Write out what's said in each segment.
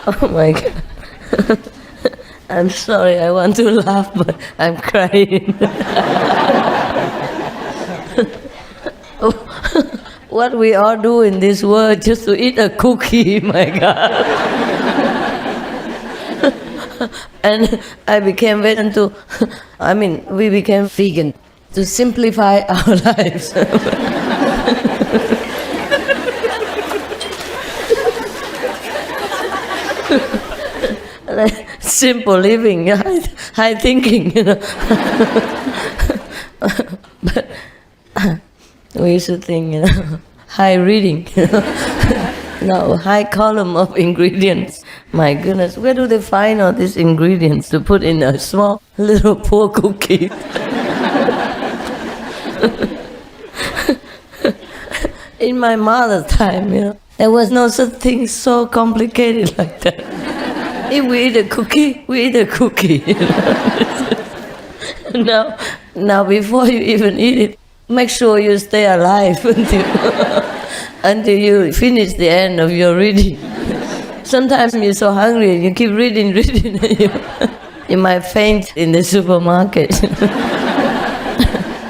Oh my God. I'm sorry, I want to laugh, but I'm crying. What we all do in this world just to eat a cookie, my God. And I became vegan to, we became vegan to simplify our lives. Like simple living, high thinking, But we used to think, high reading, No, high column of ingredients. My goodness, where do they find all these ingredients to put in a small little poor cookie? In my mother's time, there was no such thing so complicated like that. If we eat a cookie, we eat a cookie. Now before you even eat it, make sure you stay alive until you finish the end of your reading. Sometimes you're so hungry, you keep reading, you might faint in the supermarket.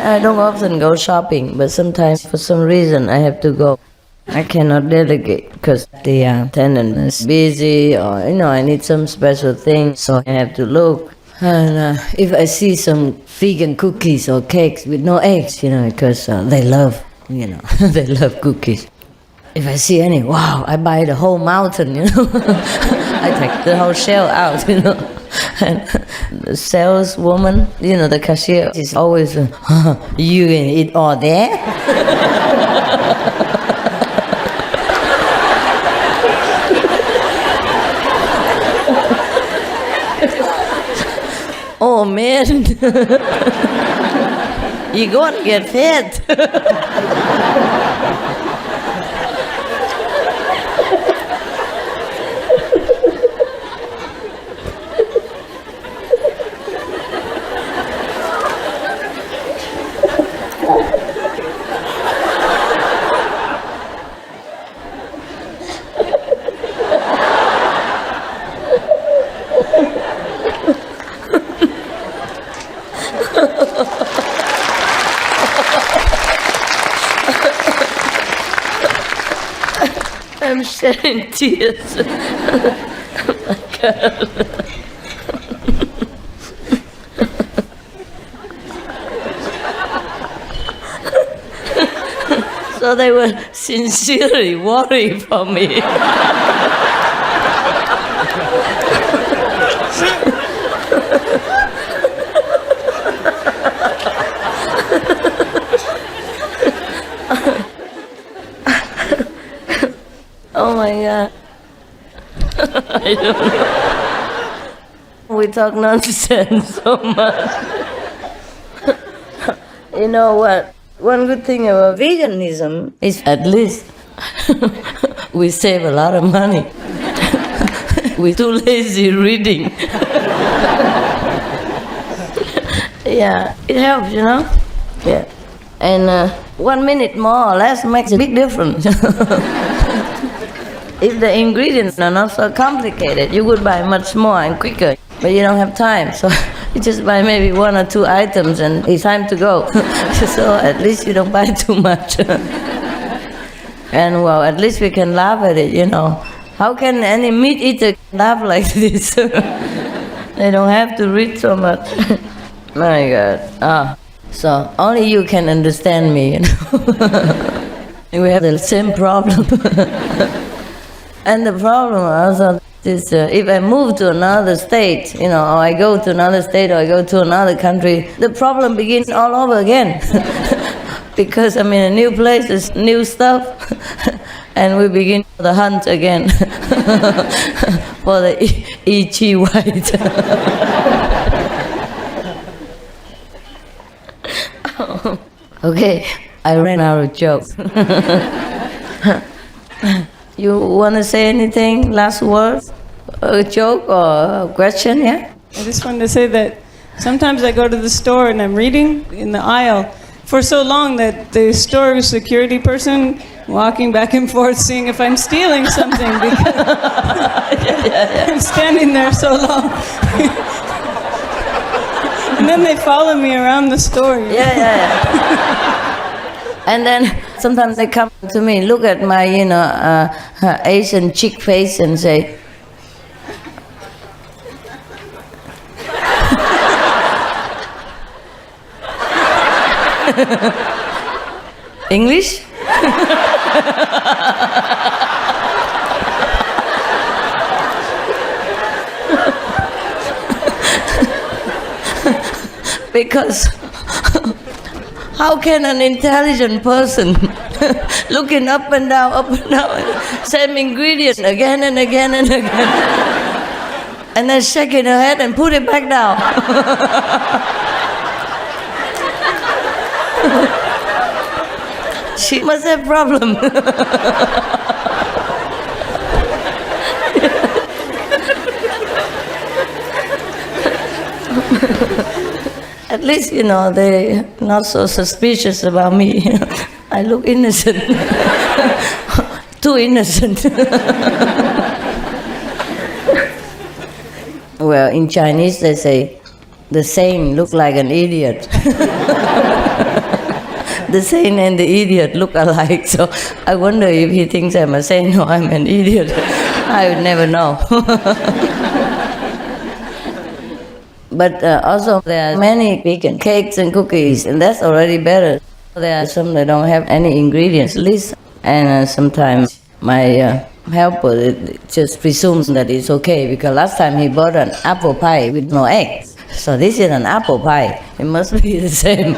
I don't often go shopping, but sometimes for some reason I have to go. I cannot delegate because the attendant is busy, or I need some special thing, so I have to look. And if I see some vegan cookies or cakes with no eggs, because they love, they love cookies. If I see any, wow, I buy the whole mountain, I take the whole shell out, And the saleswoman, the cashier, is always, you gonna eat all that? Oh man, you're gonna get fat. I'm shedding tears. Oh my God. So they were sincerely worried for me. Oh my God. I don't know. We talk nonsense so much. You know what? One good thing about veganism is at least we save a lot of money. We're too lazy reading. Yeah, it helps, Yeah. And 1 minute more or less makes a big difference. If the ingredients are not so complicated, you would buy much more and quicker, but you don't have time, so you just buy maybe 1 or 2 items and it's time to go. So at least you don't buy too much. And well, at least we can laugh at it, How can any meat eater laugh like this? They don't have to read so much. My God. So only you can understand me, We have the same problem. And the problem also is if I move to another state, or I go to another state or I go to another country, the problem begins all over again. Because I'm in a new place, there's new stuff, and we begin the hunt again for the E.G. White. Okay, I ran out of jokes. You want to say anything? Last word? A joke or a question, yeah? I just wanted to say that sometimes I go to the store and I'm reading in the aisle for so long that the store security person walking back and forth, seeing if I'm stealing something because I'm standing there so long. And then they follow me around the store. Yeah. And then sometimes they come to me, look at my, Asian chick face and say, English? Because how can an intelligent person looking up and down, same ingredients again and again and again, and then shaking her head and put it back down? She must have problem. At least, they're not so suspicious about me. I look innocent. Too innocent. Well, in Chinese they say, the saint look like an idiot. The saint and the idiot look alike, so I wonder if he thinks I'm a saint or I'm an idiot. I would never know. But also there are many vegan cakes and cookies, and that's already better. There are some that don't have any ingredients list, and sometimes my helper just presumes that it's okay, because last time he bought an apple pie with no eggs. So this is an apple pie. It must be the same.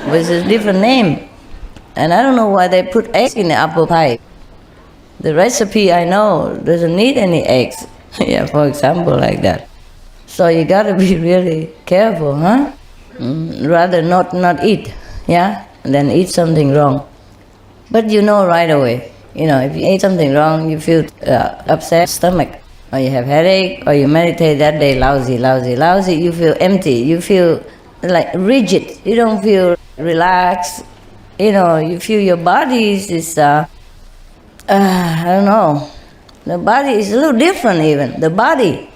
With a different name. And I don't know why they put eggs in the apple pie. The recipe I know doesn't need any eggs. Yeah, for example, like that. So you gotta be really careful, huh? Rather not eat, yeah, than eat something wrong. But you know right away. If you ate something wrong, you feel upset stomach, or you have headache, or you meditate that day, lousy. You feel empty. You feel like rigid. You don't feel relaxed. You feel your body is I don't know. The body is a little different even. The body,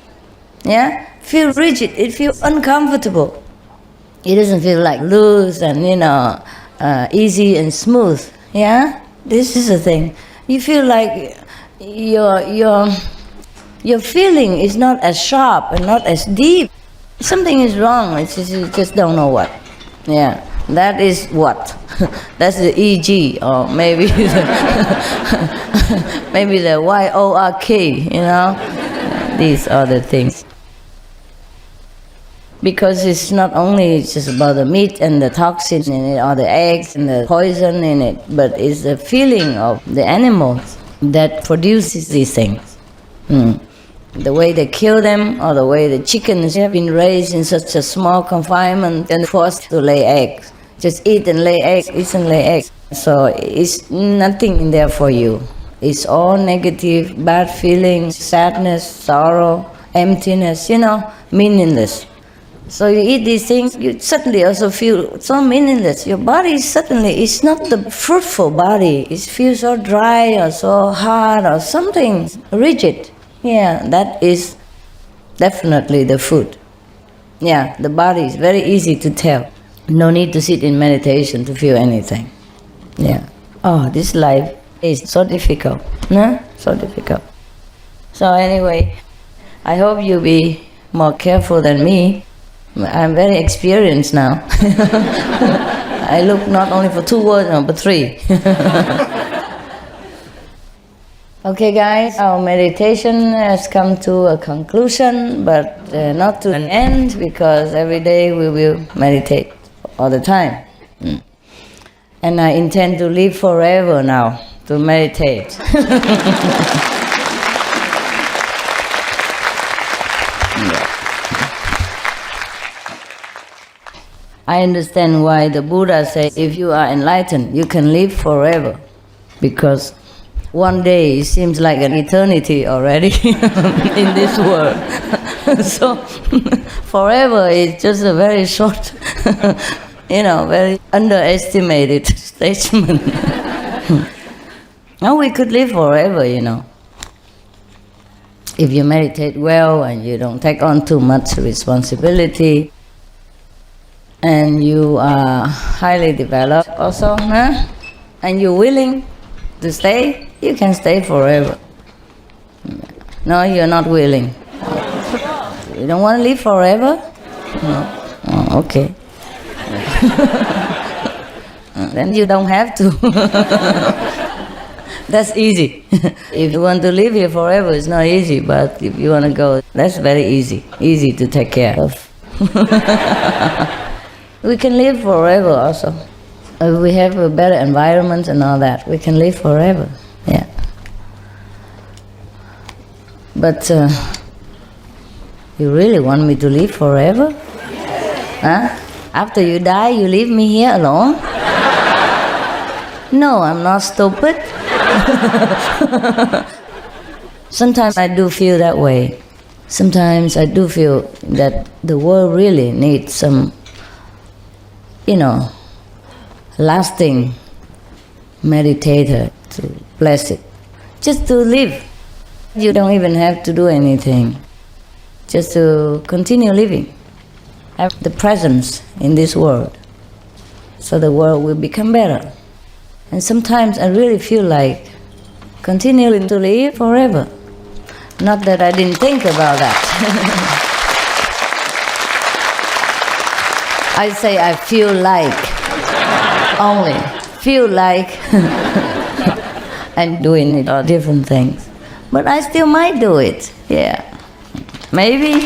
yeah, feel rigid. It feels uncomfortable. It doesn't feel like loose and easy and smooth. Yeah, this is the thing. You feel like your feeling is not as sharp and not as deep. Something is wrong. You just don't know what. Yeah, that is what. That's the EG, or maybe maybe the YORK. These are the things. Because it's not only just about the meat and the toxin in it, or the eggs and the poison in it, but it's the feeling of the animals that produces these things. The way they kill them, or the way the chickens have been raised in such a small confinement and forced to lay eggs. Just eat and lay eggs, eat and lay eggs. So it's nothing in there for you. It's all negative, bad feelings, sadness, sorrow, emptiness, meaningless. So you eat these things, you suddenly also feel so meaningless. Your body suddenly is not the fruitful body. It feels so dry or so hard or something rigid. Yeah, that is definitely the food. Yeah, the body is very easy to tell. No need to sit in meditation to feel anything. Yeah. Oh, this life is so difficult. No? So difficult. So anyway, I hope you'll be more careful than me. I'm very experienced now. I look not only for 2 words, but 3. Okay guys, our meditation has come to a conclusion, but not to an end, because every day we will meditate all the time. And I intend to live forever now to meditate. I understand why the Buddha said, if you are enlightened, you can live forever. Because one day it seems like an eternity already in this world. So forever is just a very short, very underestimated statement. Now we could live forever, you know. If you meditate well and you don't take on too much responsibility, and you are highly developed also, huh? And you're willing to stay, you can stay forever. No, you're not willing. You don't want to live forever? No. Oh, okay. Then you don't have to. That's easy. If you want to live here forever, it's not easy, but if you want to go, that's very easy. Easy to take care of. We can live forever also. We have a better environment and all that. We can live forever, yeah. But you really want me to live forever? Huh? After you die, you leave me here alone? No, I'm not stupid. Sometimes I do feel that way. Sometimes I do feel that the world really needs some, lasting meditator to bless it. Just to live. You don't even have to do anything. Just to continue living. Have the presence in this world. So the world will become better. And sometimes I really feel like continuing to live forever. Not that I didn't think about that. I say I feel like, only feel like, and doing it all different things. But I still might do it, yeah. Maybe.